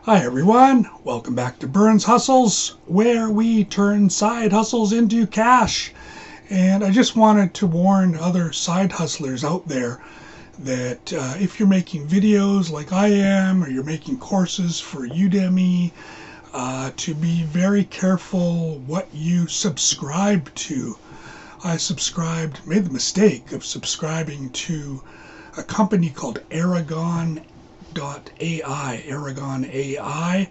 Hi everyone, welcome back to Burns Hustles, where we turn side hustles into cash. And I just wanted to warn other side hustlers out there that if you're making videos like I am, or you're making courses for Udemy, to be very careful what you subscribe to. Made the mistake of subscribing to a company called Aragon A.I,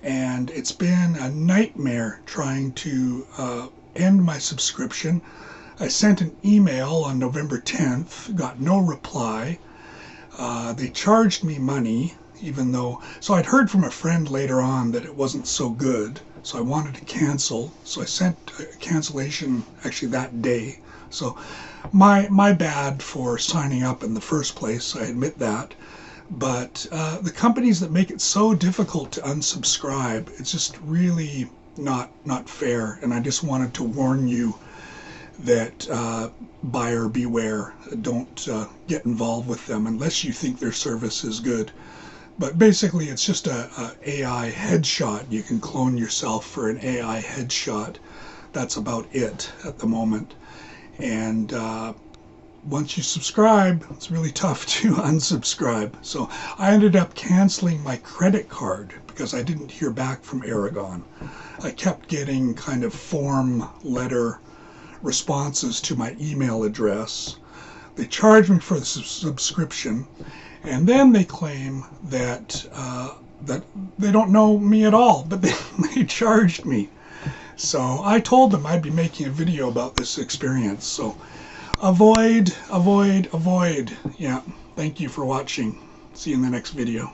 and it's been a nightmare trying to end my subscription. I sent an email on November 10th, got no reply. They charged me money, so I'd heard from a friend later on that it wasn't so good, so I wanted to cancel. So I sent a cancellation actually that day. So my bad for signing up in the first place, I admit that. But the companies that make it so difficult to unsubscribe, it's just really not fair. And I just wanted to warn you that buyer beware. Don't get involved with them unless you think their service is good. But basically, it's just a AI headshot. You can clone yourself for an AI headshot. That's about it at the moment. And once you subscribe, it's really tough to unsubscribe. So I ended up canceling my credit card because I didn't hear back from Aragon. I kept getting kind of form letter responses to my email address. They charged me for the subscription, and then they claim that that they don't know me at all, but they charged me. So I told them I'd be making a video about this experience. So avoid. Yeah. Thank you for watching. See you in the next video.